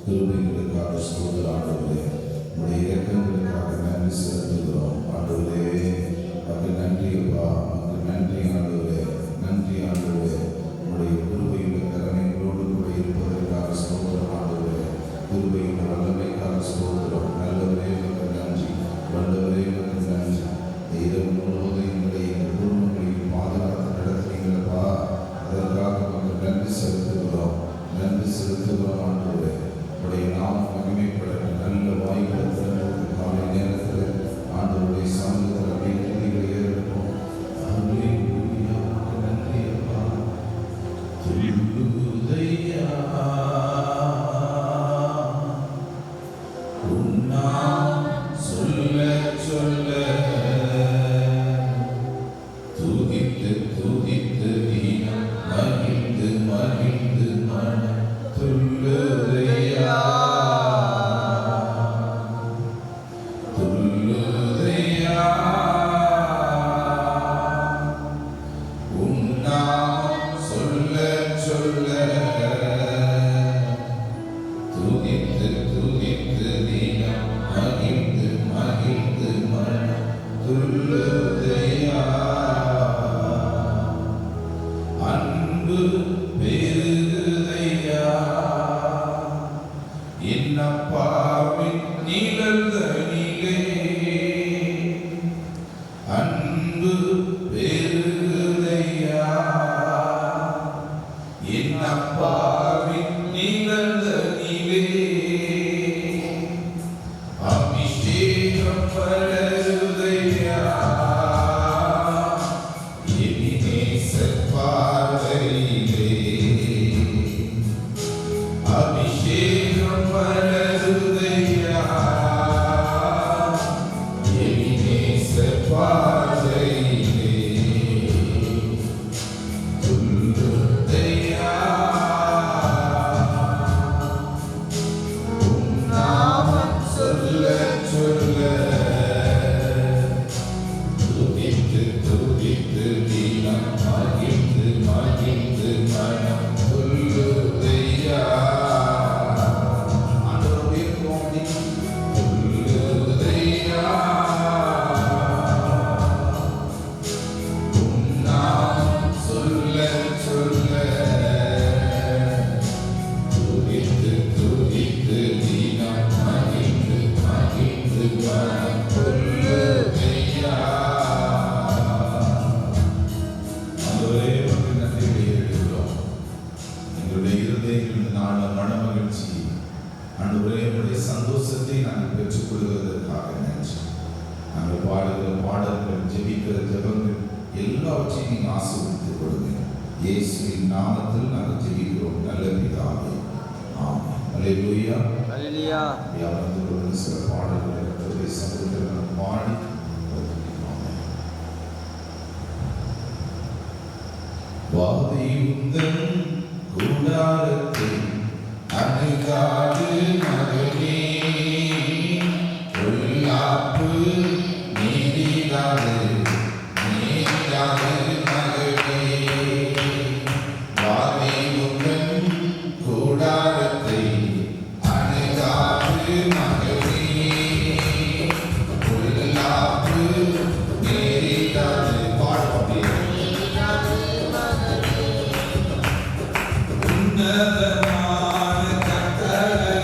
கிருபைகளுக்காக ஸ்தோத்திரம் ஆண்டவரே. உடைய இரக்கங்களுக்காக நன்றி செலுத்துகிறோம் ஆண்டவரே. அது நன்றி அப்பா, அது நன்றி ஆண்டவரே, நன்றி ஆண்டவரே. உடைய கிருபையுள்ள கருணைகளோடு கூட இருப்பதற்காக ஸ்தோத்திரம் ஆண்டவரே. கிருபையுள்ள வல்லமைக்காக ஸ்தோத்திரம். நல்லவரே எனக்கு நன்றி, வல்லவரே எனக்கு நன்றி. இரவு முழுவதும் எங்களுடைய குடும்பங்களையும் பாதுகாத்து நடத்துகிறப்பா, அதற்காக நாங்கள் நன்றி செலுத்துகிறோம், நன்றி செலுத்துகிறோம் ஆண்டவரே. உடைய நாமம் மகிமைப்பட நல்ல வாய்களை திறந்து காலை நேரத்தில் ஆண்டவருடைய சமூகத்தில் அப்படியே துதிகளை ஏறெடுப்போம். அல்லேலூயா, நன்றி அப்பா. துதியா உன்னா சொல்ல சொல்ல துதித்து துதித்து தினம் மகிழ்ந்து மகிழ்ந்து மனம் துள்ளுதையா துள்ளுதையா. உன்னா சொல்ல சொல்ல துதித்து துதித்து தினம் மகிழ்ந்து மகிழ்ந்து மனம் துள்ளுதையா. அன்பு பெருகுதையா என்னப்பாவின் நிழல்தனிலே. அன்பு பெருகுதையா என்னப்பாவின் நிழல்தனிலே. அபிஷேகம் பலருதையா எபினேசர் பார்வையிலே. அபிஷேகம் பலருதையா எபினேசர் பார்வையிலே. துள்ளுதையா உம் நாமம் சொல்ல சொல்ல துதித்து துதித்து தினம் மகிழ்ந்து மகிழ்ந்து மனம் துள்ளுதையா. ஆண்டவருடைய கோடி துள்ளுதையா. உம் நாமம் சொல்ல சொல்ல துதித்து துதித்து தினம் மகிழ்ந்து மகிழ்ந்து மனம் துள்ளுதையா. ஆண்டவரே, உமக்கு நன்றிகளை ஏறெடுக்கிறோம். எங்களுடைய இருதயங்களில் நாள மனமகிழ்ச்சி ஆண்டவரே, உங்களுடைய சந்தோஷத்தை நாங்கள் பெற்றுக்கொள்வதற்காக நன்றி. நாங்கள் பாடுகிற பாடல்கள், ஜெபிக்கிற ஜெபங்கள் எல்லாவற்றையும் நீங்கள் ஆசீர்வதித்துக் கொடுங்க. இயேசுவின் நாமத்தில் நாங்கள் ஜெபிக்கிறோம் நல்ல பிதாவே, ஆமென். அல்லேலூயா. அல்லேலூயா. யாவரும் சில பாடல்களை கர்த்தருடைய சமூகத்தில் நாம் பாடி ஆமென். வாதை உந்தன் கூடாரத்தை அணுகாது மகனே, பொல்லாப்பு நீடிடாது நீடிடாது மகனே. வாதை உந்தன் கூடாரத்தை அணுகாது மகனே, பொல்லாப்பு நீடிடாது. பாடுவோம். உன்னதமான கட்டளை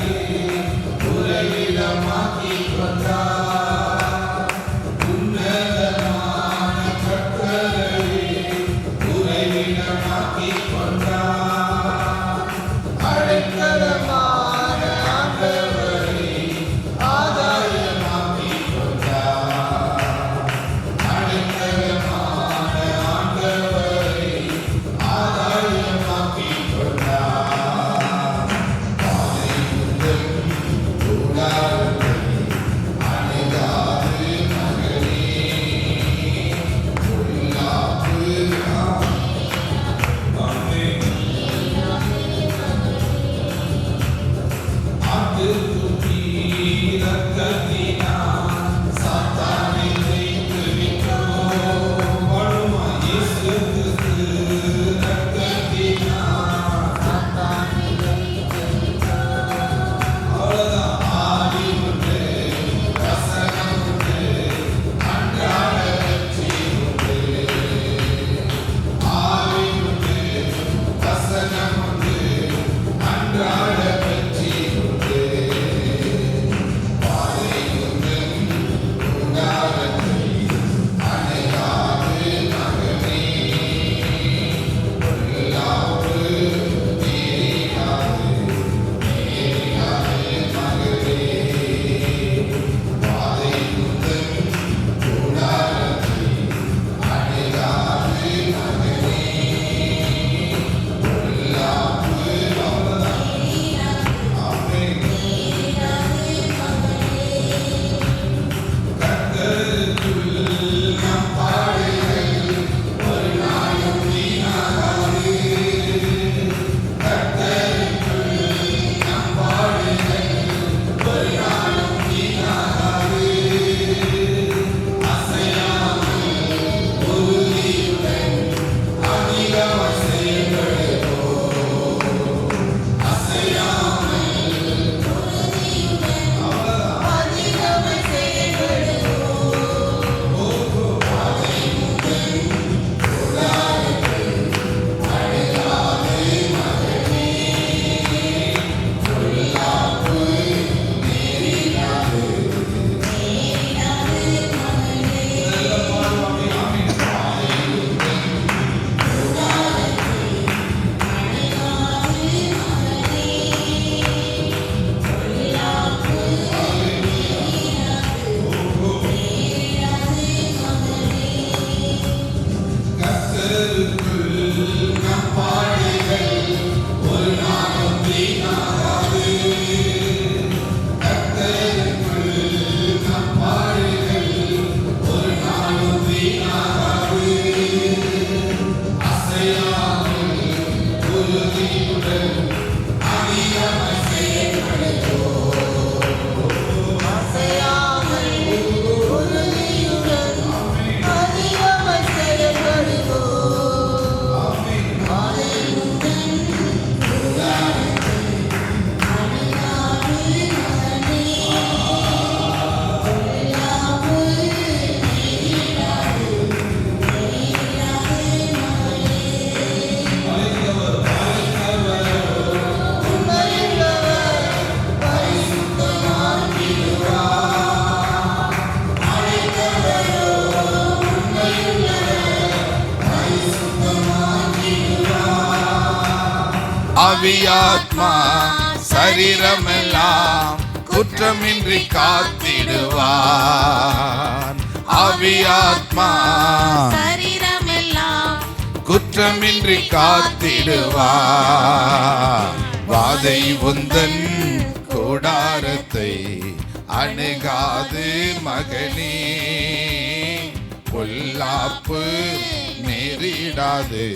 ஆவியாத்மா சரீரமெல்லாம் குற்றமின்றி காத்திடுவான். ஆவியாத்மா சரீரமெல்லாம் குற்றமின்றி காத்திடுவான். வாதை உந்தன் கூடாரத்தை அணுகாது மகனே, பொல்லாப்பு நேரிடாது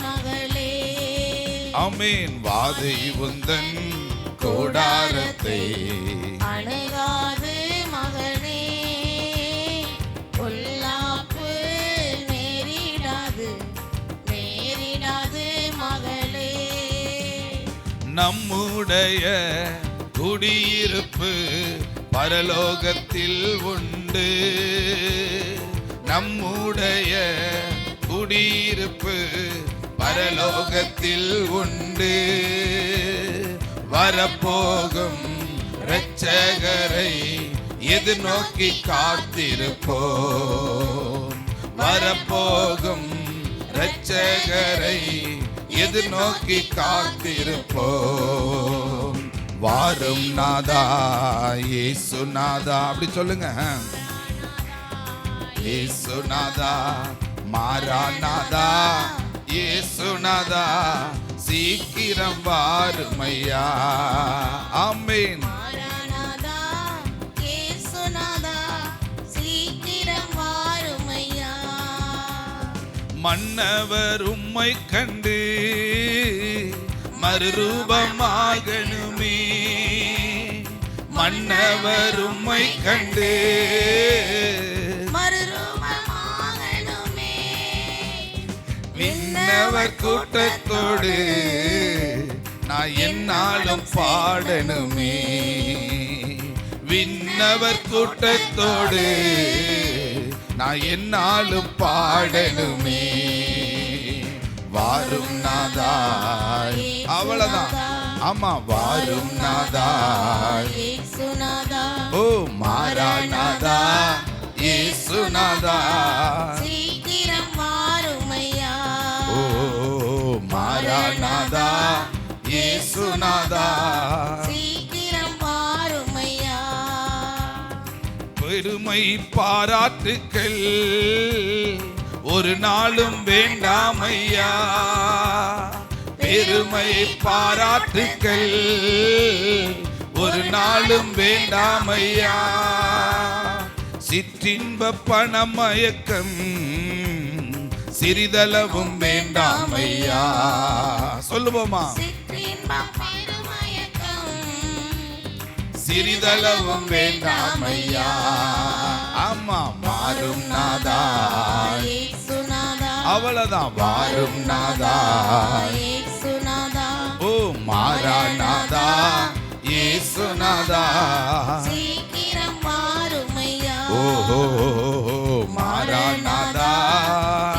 மகளே. ஆமென். வாதை உந்தன் கூடாரத்தை அணுகாது மகனே, பொல்லாப்பு நேரிடாது மகளே. நம்முடைய குடியிருப்பு பரலோகத்தில் உண்டு. நம்முடைய குடியிருப்பு பரலோகத்தில் உண்டு. வரப்போகும் இரட்சகரை எதிர்நோக்கி காத்திருப்போம். வரப்போகும் இரட்சகரை எதிர்நோக்கி காத்திருப்போம். வாரும் நாதா இயேசு நாதா, அப்படி சொல்லுங்க. இயேசு நாதா, மாராநாதா இயேசு நாதா, சீக்கிரம் வாருமையா. ஆமென். மாராநாதா இயேசுநாதா, சீக்கிரம் வாருமையா. மன்னவர் உம்மை கண்டு மறுரூபமாகணுமே. மன்னவர் உம்மை கண்டு மறுரூபமாகணுமே. விண்ணவர் கூட்டத்தோடு நான் என்னாலும் பாடணுமே. விண்ணவர் கூட்டத்தோடு நான் என்னாலும் பாடணுமே. வாரும் நாதா, அவ்வளவுதான். ஆமா, வாரும் நாதா இயேசுநாதா, ஓ மாராநாதா இயேசுநாதா, சீக்கிரம் வாருமையா. ஓ மாராநாதா இயேசுநாதா, சீக்கிரம் வாருமையா. பெருமை பாராட்டுக்கள் ஒரு நாளும் வேண்டாமையா. பெருமை பாராட்டுக்கள் ஒரு நாளும் வேண்டாமையா. சிற்றின்ப பணமயக்கம் சிறிதளவும் வேண்டாமையா. சொல்லுவோமா? சிற்றின்பம் பெருமயக்கம் சிறிதளவும் வேண்டாமையா. ஆமா, மாறும் நாதா இயேசுநாதா, அவ்வளவுதான். வாரும் நாதா இயேசுநாதா, ஓ மாராநாதா இயேசுநாதா, சீக்கிரம் வாருமையா. ஓஹோ மாராநாதா.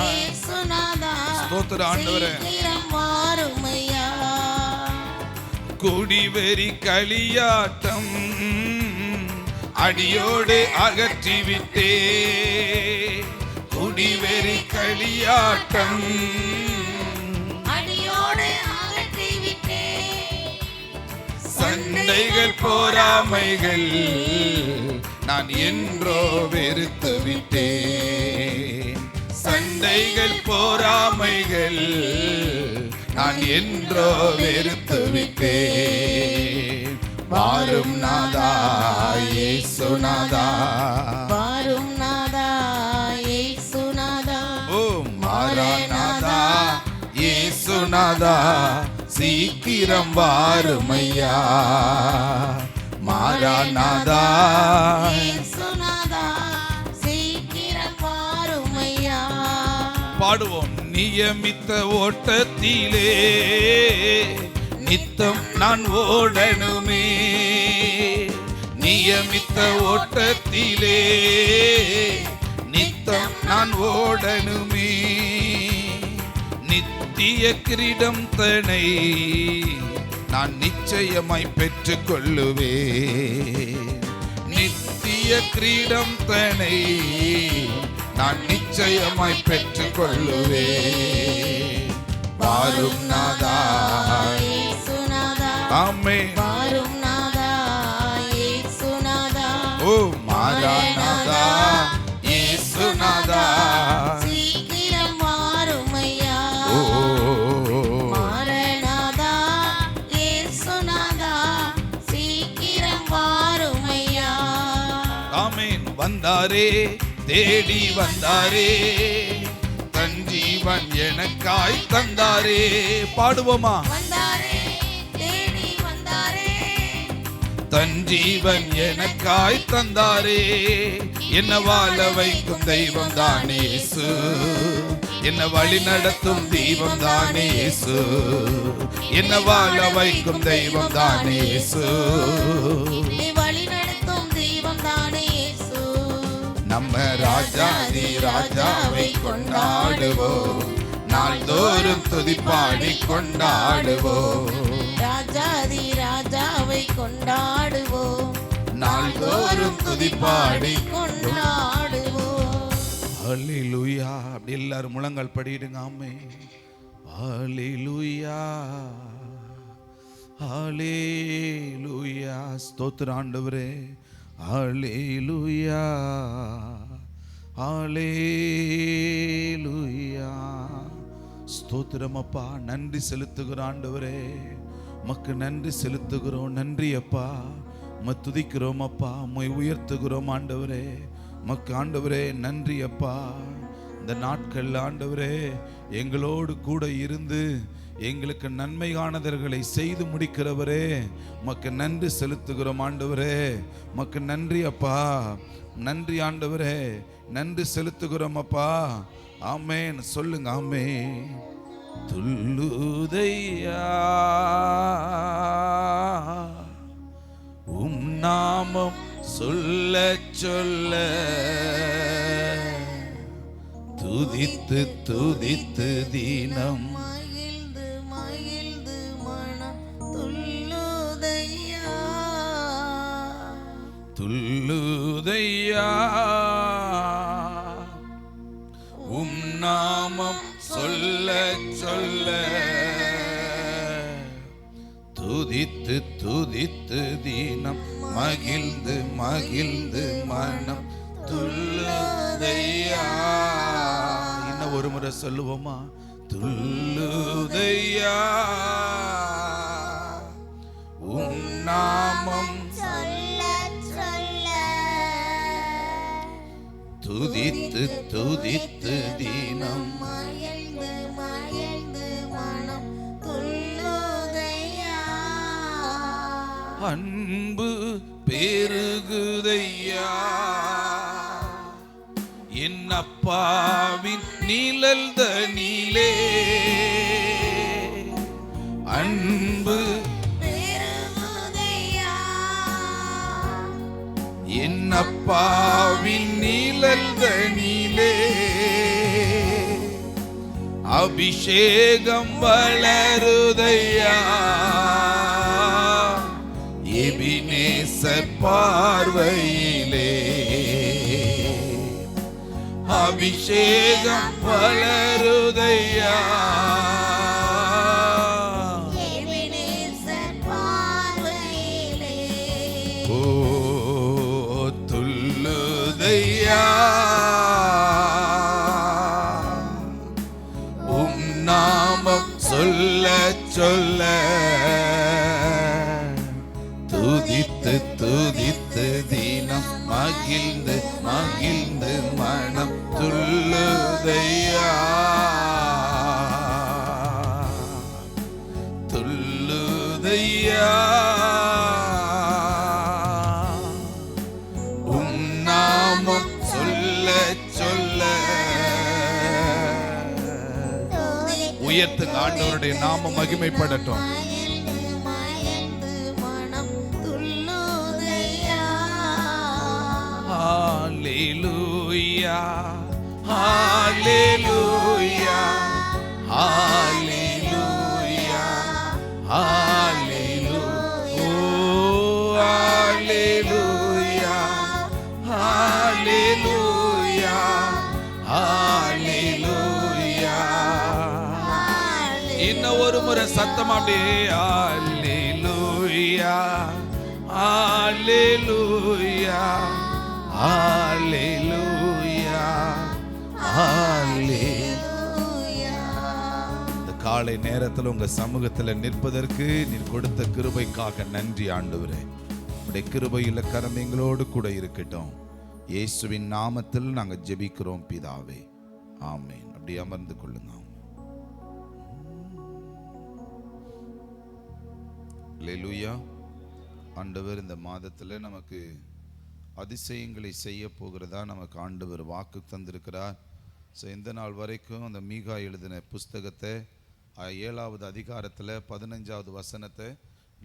இயேசுநாதா, ஸ்தோத்திரம் ஆண்டவரே. சீக்கிரம் வாருமையா. குடிவெறி களியாட்டம் அடியோடு அகற்றிவிட்டே. குடிவெறி களியாட்டம் அடியோடு அகற்றிவிட்டே. சண்டைகள் போராமைகள் நான் என்றோ வெறுத்து விட்டேன். சண்டைகள் போராமைகள் நான் என்றோ வெறுத்து விட்டேன். வாரும் நாதா இயேசுநாதா, வாரும் நாதா இயேசுநாதா, ஓ மாராநாதா இயேசுநாதா, சீக்கிரம் வாருமையா. மாராநாதா இயேசுநாதா, சீக்கிரம் வாருமையா. பாடுவோம். நியமித்த ஓட்டத்திலே நித்தம் நான் ஓடணுமே. நியமித்த ஓட்டத்திலே நித்தம் நான் ஓடணுமே. நித்திய கிரீடம் தனை நான் நிச்சயமாய் பெற்றுக் கொள்ளுவேன். நித்திய கிரீடம் தனை நான் நிச்சயமாய் பெற்றுக் கொள்ளுவேன். வாரும் நாதா இயேசுநாதா ஆமென் வாரும் நாதா இயேசுநாதா ஓ மாராநாதா இயேசுநாதா சீக்கிரம் வாருமையா ஓ மாரநாதா இயேசுநாதா சீக்கிரம் வாருமையா ஆமென் வந்தாரே தேடி வந்தாரே தன் ஜீவன் எனக்காய் தந்தாரே பாடுவோமா வந்தாரே தேடி வந்தாரே தன் ஜீவன் எனக்காய் தந்தாரே என்ன வாழ வைக்கும் தெய்வம் தானே இயேசு என்ன வழி நடத்தும் தெய்வம் தானே இயேசு என்ன வாழ வைக்கும் தெய்வம் தானே இயேசு என்னை வழி நடத்தும் தெய்வம் தானே இயேசு நம்ம ராஜாதி ராஜாவை கொண்டாடுவோம் நாள்தோறும் துதிப்பாடி கொண்டாடுவோம் ராஜாதி ராஜாவை கொண்டாடுவோம் நாள்தோறும் துதிப்பாடி கொண்டாடுவோம் ஹல்லேலூயா அப்படி எல்லாரும் முழங்கால் படிடுங்க ஆமென் ஹல்லேலூயா ஹல்லேலூயா ஸ்தோத்திரம் ஆண்டவரே ஹல்லேலூயா ஹல்லேலூயா ஸ்தோத்திரம் அப்பா நன்றி செலுத்துகிறோம் ஆண்டவரே மக்கு நன்றி செலுத்துகிறோம் நன்றி அப்பா உம்மை துதிக்கிறோம் அப்பா உம்மை உயர்த்துகிறோம் ஆண்டவரே மக்கு ஆண்டவரே நன்றி அப்பா இந்த நாட்கள் ஆண்டவரே எங்களோடு கூட இருந்து எங்களுக்கு நன்மையானவர்களை செய்து முடிக்கிறவரே மக்கு நன்றி செலுத்துகிறோம் ஆண்டவரே மக்கு நன்றி அப்பா நன்றி ஆண்டவரே நன்றி செலுத்துகிறோம் அப்பா ஆமென் சொல்லுங்க ஆமென் துல்லுதையா உம் நாமம் சொல்ல சொல்ல துதித்து துதித்து தீனம் மகிழ்ந்து மகிழ்ந்து மனம் துள்ளுதையா துல்லுதையா உம் நாமம் சொல்ல சொல்ல துதித்து துதித்து தீனம் மகிழ்ந்து மகிழ்ந்து மனம் துள்ளுதையா இன்னும் ஒரு முறை சொல்லுவோமா துள்ளுதையா உம் நாமம் சொல்ல சொல்ல துதித்து துதித்து தீனம் மகிழ்ந்து மகிழ்ந்து மனம் துள்ளுதையா அன்பு பெருகுதையா என் அப்பாவின் நிழல் தனிலே அன்பு பெருகுதையா என் அப்பாவின் நிழல் தனிலே அபிஷேகம் வளருதையா எபினேசர் பார்வையிலே அபிஷேகம் வளருதையா எபினேசர் பார்வையிலே ஓ துள்ளுதையா உம் நாமம் சொல்ல சொல்ல துதித்து துதித்து தீனம் மகிழ்ந்து மகிழ்ந்து மனம் துள்ளுதையா துள்ளுதையா உம் நாமம் சொல்ல சொல்ல உயர்த்துங்க ஆண்டவருடைய நாமம் மகிமைப்படட்டும் மகிழ்ந்து மகிழ்ந்து மனம் துள்ளுதையா ஹalleluya ஹalleluya ஹalleluya ஹalleluya ஓ ஹalleluya ஹalleluya ஹalleluya ஒரு சத்தம் அப்படியே அல்லேலூயா அல்லேலூயா அல்லேலூயா அல்லேலூயா. இந்த காலை நேரத்தில் உங்க சமூகத்தில் நிற்பதற்கு நீர் கொடுத்த கிருபைக்காக நன்றி ஆண்டவரே. உடைய கிருபையுள்ள கரம் எங்களோடு கூட இருக்கட்டும். இயேசுவின் நாமத்தில் நாங்கள் ஜெபிக்கிறோம் பிதாவே, ஆமென். அப்படி அமர்ந்து கொள்ளுங்க. அல்லேலூயா. ஆண்டவர் இந்த மாதத்தில் நமக்கு அதிசயங்களை செய்ய போகிறதா நமக்கு ஆண்டவர் வாக்கு தந்திருக்கிறார். ஸோ இந்த நாள் வரைக்கும் அந்த மீகா எழுதின புஸ்தகத்தை 7வது அதிகாரத்தில் 15வது வசனத்தை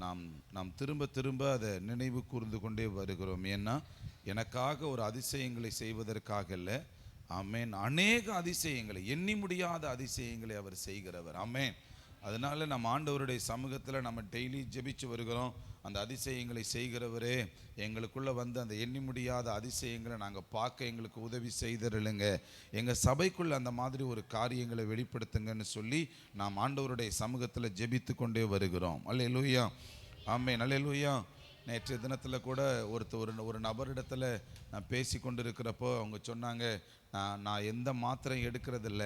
நாம் திரும்ப திரும்ப அதை நினைவு கூர்ந்து கொண்டே வருகிறோம். ஏன்னா எனக்காக ஒரு அதிசயங்களை செய்வதற்காக இல்லை, ஆமேன், அநேக அதிசயங்களை, எண்ணி முடியாத அதிசயங்களை அவர் செய்கிறவர். ஆமேன். அதனால நம்ம ஆண்டவருடைய சமூகத்தில் நம்ம டெய்லி ஜெபிச்சு வருகிறோம். அந்த அதிசயங்களை செய்கிறவரே, எங்களுக்குள்ள வந்து அந்த எண்ணி முடியாத அதிசயங்களை நாங்கள் பார்க்க எங்களுக்கு உதவி செய்திருளுங்க, எங்கள் சபைக்குள்ள அந்த மாதிரி ஒரு காரியங்களை வெளிப்படுத்துங்கன்னு சொல்லி நாம் ஆண்டவருடைய சமூகத்தில் ஜெபித்து கொண்டே வருகிறோம். அல்லேலூயா, ஆமென், அல்லேலூயா. நேற்றைய தினத்தில் கூட ஒரு நபரிடத்துல நான் பேசி கொண்டு இருக்கிறப்போ அவங்க சொன்னாங்க, நான் எந்த மாத்திரையும் எடுக்கிறதில்ல,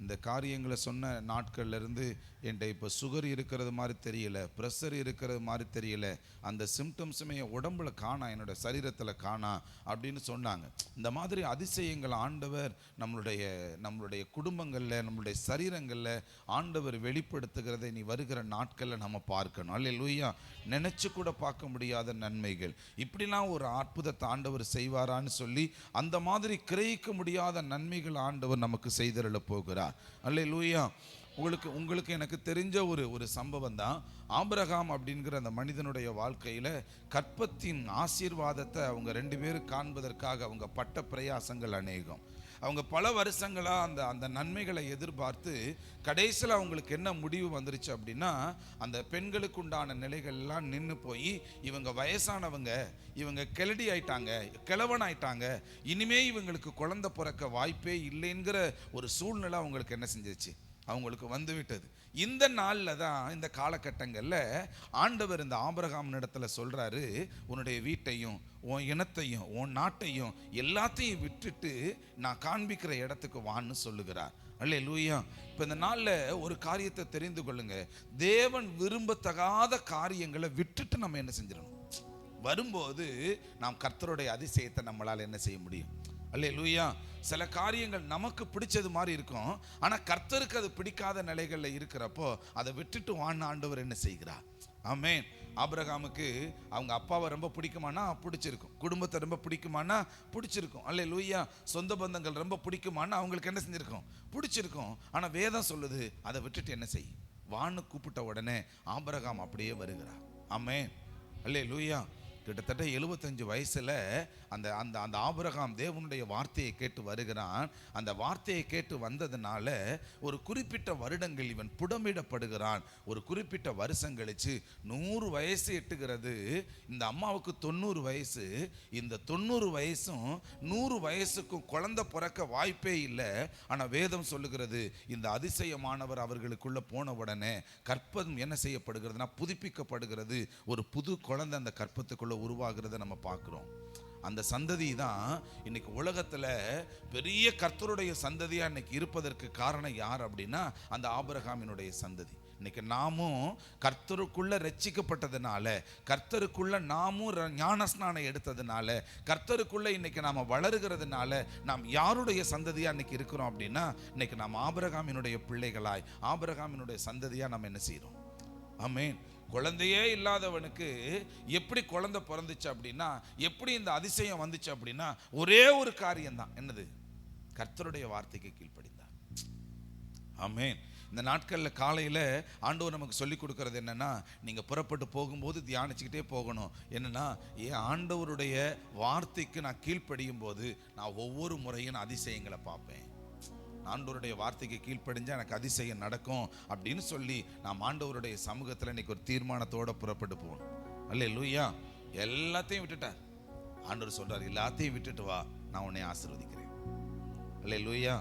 இந்த காரியங்களை சொன்ன நாட்கள்லேருந்து என்கிட்ட இப்போ சுகர் இருக்கிறது மாதிரி தெரியல, ப்ரெஷர் இருக்கிறது மாதிரி தெரியல, அந்த சிம்டம்ஸுமே என் உடம்புல காணா, என்னோட சரீரத்தில் காணா அப்படின்னு சொன்னாங்க. இந்த மாதிரி அதிசயங்கள் ஆண்டவர் நம்மளுடைய குடும்பங்களில், நம்மளுடைய சரீரங்களில் ஆண்டவர் வெளிப்படுத்துகிறதை நீ வருகிற நாட்களில் நம்ம பார்க்கணும். அல்லேலூயா. நினச்சி கூட பார்க்க முடியாத நன்மைகள், இப்படிலாம் ஒரு அற்புதத்தை ஆண்டவர் செய்வாரான்னு சொல்லி அந்த மாதிரி கிரகிக்க முடியாத நன்மைகள் ஆண்டவர் நமக்கு செய்தருள போகிறார். அல்லேலூயா. உங்களுக்கு எனக்கு தெரிஞ்ச ஒரு சம்பவம் தான். ஆபிரகாம் அப்படிங்கிற அந்த மனிதனுடைய வாழ்க்கையில் கற்பத்தின் ஆசீர்வாதத்தை அவங்க 2 பேரும் காண்பதற்காக அவங்க பட்ட பிரயாசங்கள் அநேகம். அவங்க பல வருஷங்களாக அந்த நன்மைகளை எதிர்பார்த்து கடைசியில் அவங்களுக்கு என்ன முடிவு வந்துருச்சு அப்படின்னா, அந்த பெண்களுக்கு உண்டான நிலைகள்லாம் நின்று போய் இவங்க வயசானவங்க, இவங்க கிளடி ஆயிட்டாங்க, கிழவன் ஆயிட்டாங்க, இனிமே இவங்களுக்கு குழந்தை பிறக்க வாய்ப்பே இல்லைங்கிற ஒரு சூழ்நிலை அவங்களுக்கு என்ன செஞ்சிருச்சு, அவங்களுக்கு வந்து விட்டது. இந்த நாளில் தான், இந்த காலகட்டங்களில் ஆண்டவர் இந்த ஆபிரகாம் இடத்துல சொல்கிறாரு, உன்னுடைய வீட்டையும் உன் இனத்தையும் உன் நாட்டையும் எல்லாத்தையும் விட்டுட்டு நான் காண்பிக்கிற இடத்துக்கு வான்னு சொல்லுகிறார். அல்லேலூயா. இப்போ இந்த நாளில் ஒரு காரியத்தை தெரிந்து கொள்ளுங்க, தேவன் விரும்பத்தகாத காரியங்களை விட்டுட்டு நம்ம என்ன செஞ்சிடணும். வரும்போது நாம் கர்த்தருடைய அதிசயத்தை நம்மளால் என்ன செய்ய முடியும். அல்லேலூயா. சில காரியங்கள் நமக்கு பிடிச்சது மாதிரி இருக்கும், ஆனால் கர்த்தருக்கு அது பிடிக்காத நிலைகளில் இருக்கிறப்போ அதை விட்டுட்டு வான்னு ஆண்டவர் என்ன செய்கிறார். ஆமென். ஆபிரகாமுக்கு அவங்க அப்பாவை ரொம்ப பிடிக்குமானா பிடிச்சிருக்கும், குடும்பத்தை ரொம்ப பிடிக்குமானா பிடிச்சிருக்கும். அல்லேலூயா. சொந்த பந்தங்கள் ரொம்ப பிடிக்குமானா அவங்களுக்கு என்ன செஞ்சிருக்கும், பிடிச்சிருக்கும். ஆனால் வேதம் சொல்லுது அதை விட்டுட்டு என்ன செய் வான்னு கூப்பிட்ட உடனே ஆபிரகாம் அப்படியே வருகிறார். ஆமென், அல்லேலூயா. கிட்டத்தட்ட 75 வயசுல அந்த ஆபிரகாம் தேவனுடைய வார்த்தையை கேட்டு வருகிறான். அந்த வார்த்தையை கேட்டு வந்ததுனால ஒரு குறிப்பிட்ட வருடங்கள் இவன் புடமிடப்படுகிறான். ஒரு குறிப்பிட்ட வருஷம் கழிச்சு 100 வயசு எட்டுகிறது. இந்த அம்மாவுக்கு 90 வயசு. இந்த 90 வயசும் 100 வயசுக்கும் குழந்தை பிறக்க வாய்ப்பே இல்லை. ஆனால் வேதம் சொல்லுகிறது, இந்த அதிசயமானவர் அவர்களுக்குள்ள போன உடனே கற்பம் என்ன செய்யப்படுகிறதுனா புதுப்பிக்கப்படுகிறது. ஒரு புது குழந்தை அந்த கற்பத்துக்குள்ள உருவாகிறத நம்ம பார்க்கிறோம். அந்த சந்ததி தான் இன்னைக்கு உலகத்துல பெரிய கர்த்தருடைய சந்ததியா இன்னைக்கு இருப்பதற்கு காரணம் யார் அப்படின்னா அந்த ஆபிரகாமினுடைய சந்ததி. இன்னைக்கு நாமும் கர்த்தருக்குள்ள ரட்சிக்கப்பட்டதுனால, கர்த்தருக்குள்ள நாமும் ஞானஸ்நானம் எடுத்ததுனால, கர்த்தருக்குள்ள இன்னைக்கு நாம வளருகிறதுனால நாம் யாருடைய சந்ததியா இன்னைக்கு இருக்கிறோம் அப்படின்னா, இன்னைக்கு நாம் ஆபிரகாமினுடைய பிள்ளைகளாய், ஆபிரகாமினுடைய சந்ததியா நம்ம என்ன செய்யறோம். ஆமென். குழந்தையே இல்லாதவனுக்கு எப்படி குழந்தை பிறந்துச்சு அப்படின்னா, எப்படி இந்த அதிசயம் வந்துச்சு அப்படின்னா, ஒரே ஒரு காரியம்தான். என்னது? கர்த்தருடைய வார்த்தைக்கு கீழ்ப்படிந்தார். ஆமென். இந்த நாட்களில் காலையில் ஆண்டவர் நமக்கு சொல்லி கொடுக்கறது என்னன்னா, நீங்கள் புறப்பட்டு போகும்போது தியானிச்சுக்கிட்டே போகணும். என்னன்னா, ஆண்டவருடைய வார்த்தைக்கு நான் கீழ்ப்படியும் போது நான் ஒவ்வொரு முறையும் நான் அதிசயங்களை பார்ப்பேன். ஆண்டவருடைய வார்த்தைக்கு கீழ்ப்படிஞ்சா எனக்கு அதிசயம் நடக்கும் அப்படின்னு சொல்லி நாம் ஆண்டவருடைய சமூகத்தில் இன்னைக்கு ஒரு தீர்மானத்தோட புறப்பட்டு போகணும். அல்லேலூயா. எல்லாத்தையும் விட்டுட்டார். ஆண்டவர் சொல்றார், எல்லாத்தையும் விட்டுட்டு வா, நான் உன்னை ஆசீர்வதிக்கிறேன். அல்லேலூயா.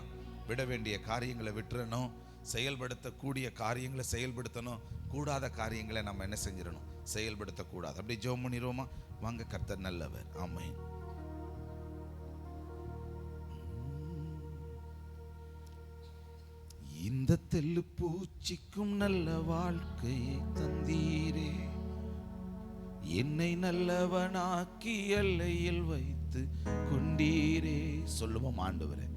விட வேண்டிய காரியங்களை விட்டுறணும், செயல்படுத்தக்கூடிய காரியங்களை செயல்படுத்தணும், கூடாத காரியங்களை நம்ம என்ன செஞ்சிடணும், செயல்படுத்தக்கூடாது. அப்படி ஜெபம் பண்ணிடுவோமா? வாங்க, கர்த்தர் நல்லவர். ஆமென். இந்த தெல்லு பூச்சிக்கும் நல்ல வாழ்க்கையை தந்தீரே, என்னை நல்லவனாக்கி எல்லையில் வைத்து கொண்டீரே. சொல்லுவோம், ஆண்டவரே,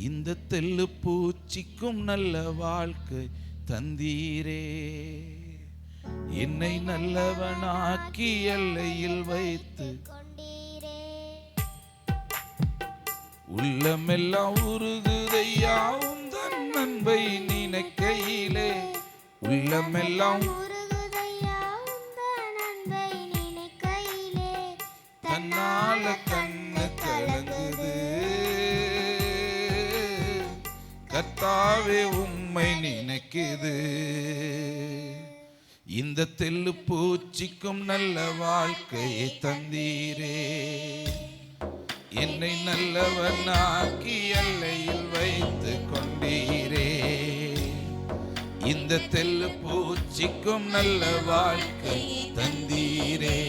இந்த தெல்லு பூச்சிக்கும் நல்ல வாழ்க்கை தந்தீரே, என்னை நல்லவனாக்கி எல்லையில் வைத்து கொண்டீரே. உள்ளமெல்லாம் உருகுதையா உந்தன் அன்பை நினைக்கையிலே, உள்ளமெல்லாம் உருகுதையா உந்தன் அன்பை நினைக்கையிலே, தன்னால கண்ணு கலங்குது. கர்த்தாவே உம்மை நினைக்குது. இந்த தெல்லு பூச்சிக்கும் நல்ல வாழ்க்கையை தந்தீரே, என்னை நல்லவனாக்கி எல்லையில் வைத்து கொண்டீரே. இந்த தெல்லு பூச்சிக்கும் நல்ல வாழ்க்கை தந்தீரே,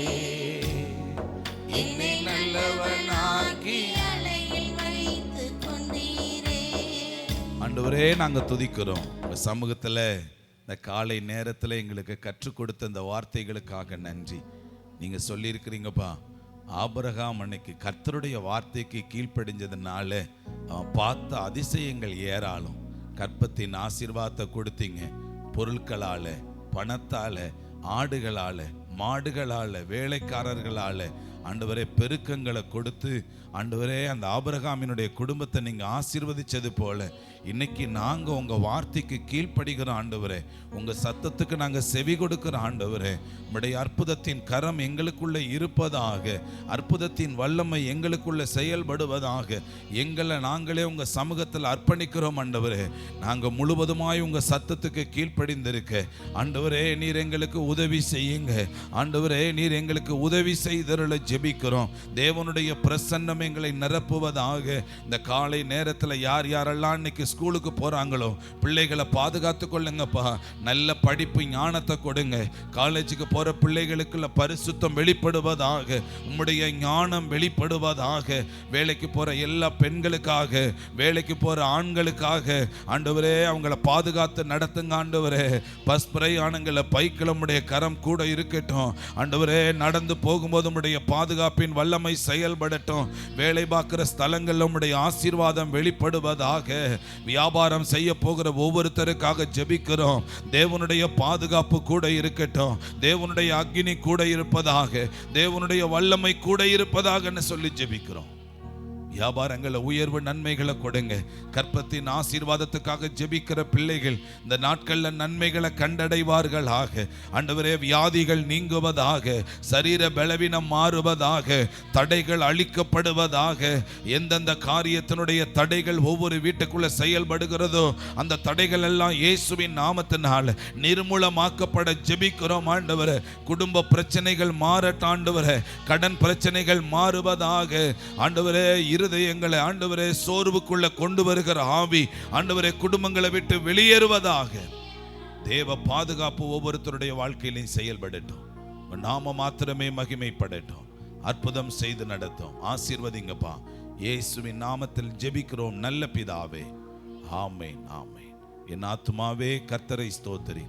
என்னை நல்லவனாக்கி. அலையில் வைத்து கொண்டீரே. ஆண்டவரே, நாங்க துதிக்கிறோம் உங்க சமூகத்துல. இந்த காலை நேரத்துல எங்களுக்கு கற்றுக் கொடுத்த இந்த வார்த்தைகளுக்காக நன்றி. நீங்க சொல்லியிருக்கிறீங்கப்பா, ஆபிரகாம் அன்னைக்கு கர்த்தருடைய வார்த்தைக்கு கீழ்ப்படிஞ்சதுனால அவன் பார்த்த அதிசயங்கள் ஏராளம். கற்பத்தின் ஆசீர்வாதத்தை கொடுத்தீங்க. பொருட்களால, பணத்தால, ஆடுகளால, மாடுகளால, வேலைக்காரர்களால ஆண்டவரே பெருக்கங்களை கொடுத்து ஆண்டவரே அந்த ஆபிரகாமினுடைய குடும்பத்தை நீங்க ஆசீர்வதிச்சது போல இன்னைக்கு நாங்க உங்க வார்த்தைக்கு கீழ்ப்படுகிறோம் ஆண்டவரே. உங்க சத்தத்துக்கு நாங்க செவி கொடுக்கிறோம் ஆண்டவரே. உம்முடைய அற்புதத்தின் கரம் எங்களுக்குள்ள இருப்பதாக, அற்புதத்தின் வல்லமை எங்களுக்குள்ள செயல்படுவதாக எங்களை நாங்களே உங்க சமூகத்தில் அர்ப்பணிக்கிறோம் ஆண்டவரே. நாங்க முழுவதுமாய் உங்க சத்தத்துக்கு கீழ்ப்படிந்திருக்க ஆண்டவரே நீர் எங்களுக்கு உதவி செய்யுங்க ஆண்டவரே. நீர் எங்களுக்கு உதவி செய்தருள ஜெபிக்கிறோம். தேவனுடைய பிரசன்னம் எங்களை நிரப்புவதாக. இந்த காலை நேரத்தில் யார் யாரெல்லாம் இன்னைக்கு ஸ்கூலுக்கு போறாங்களோ பிள்ளைகளை பாதுகாத்து கொள்ளுங்கப்பா. நல்ல படிப்பு ஞானத்தை கொடுங்க. காலேஜுக்கு போற பிள்ளைகளுக்குள்ள பரிசுத்தம் வெளிப்படுவதாக, உம்முடைய ஞானம் வெளிப்படுவதாக. வேலைக்கு போற எல்லா பெண்களுக்காக, வேலைக்கு போற ஆண்களுக்காக ஆண்டவரே அவங்களை பாதுகாத்து நடத்துங்க ஆண்டவரே. பஸ் பிரயாணங்கள பைக்கில் உம்முடைய கரம் கூட இருக்கட்டும் ஆண்டவரே. நடந்து போகும்போது உம்முடைய பாதுகாப்பின் வல்லமை செயல்படட்டும். வேலை பார்க்கிற ஸ்தலங்களில் உம்முடைய ஆசீர்வாதம் வெளிப்படுவதாக. வியாபாரம் செய்ய போகிற ஒவ்வொருத்தருக்காக ஜெபிக்கிறோம். தேவனுடைய பாதுகாப்பு கூட இருக்கட்டும். தேவனுடைய அக்கினி கூட இருப்பதாக, தேவனுடைய வல்லமை கூட இருப்பதாக சொல்லி ஜெபிக்கிறோம். வியாபாரங்களை உயர்வு நன்மைகளை கொடுங்க. கற்பத்தின் ஆசீர்வாதத்துக்காக ஜெபிக்கிற பிள்ளைகள் இந்த நாட்கள்ல நன்மைகளை கண்டடைவார்களாக ஆண்டவரே. வியாதிகள் நீங்குவதாக, சரீர பலவீனம் மாறுவதாக, தடைகள் அழிக்கப்படுவதாக. எந்தெந்த காரியத்தினுடைய தடைகள் ஒவ்வொரு வீட்டுக்குள்ள செயல்படுகிறதோ அந்த தடைகள் எல்லாம் இயேசுவின் நாமத்தினால் நிர்மூலமாக்கப்பட ஜெபிக்கிறோம் ஆண்டவரே. குடும்ப பிரச்சனைகள் மாறட்டும் ஆண்டவரே. கடன் பிரச்சனைகள் மாறுவதாக ஆண்டவரே. இருதயங்களை ஆண்டவரே சோர்வுக்குள்ள கொண்டு வருகிற ஆவி ஆண்டவரே குடும்பங்களை விட்டு வெளியேறுவதாக. தேவ பாதுகாப்பு ஒவ்வொருத்தருடைய வாழ்க்கையிலும் செயல்படட்டும். நாம மாத்திரமே மகிமைப்படட்டும். அற்புதம் செய்து நடத்தும். ஆசீர்வதிங்கப்பா. இயேசுவின் நாமத்தில் ஜெபிக்கிறோம் நல்ல பிதாவே. ஆமென், ஆமென். என் ஆத்துமாவே கர்த்தரை ஸ்தோத்திரி,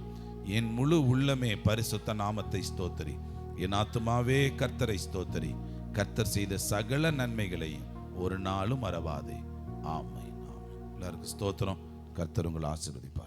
என் முழு உள்ளமே பரிசுத்த நாமத்தை ஸ்தோத்திரி. என் ஆத்துமாவே கர்த்தரை ஸ்தோத்திரி, கர்த்தர் செய்த சகல நன்மைகளையும் ஒரு நாளும் மறவாதே. ஆமென், ஆமென். எல்லாருக்கும் ஸ்தோத்திரம். கர்த்தர் உங்களை ஆசீர்வதிப்பார்.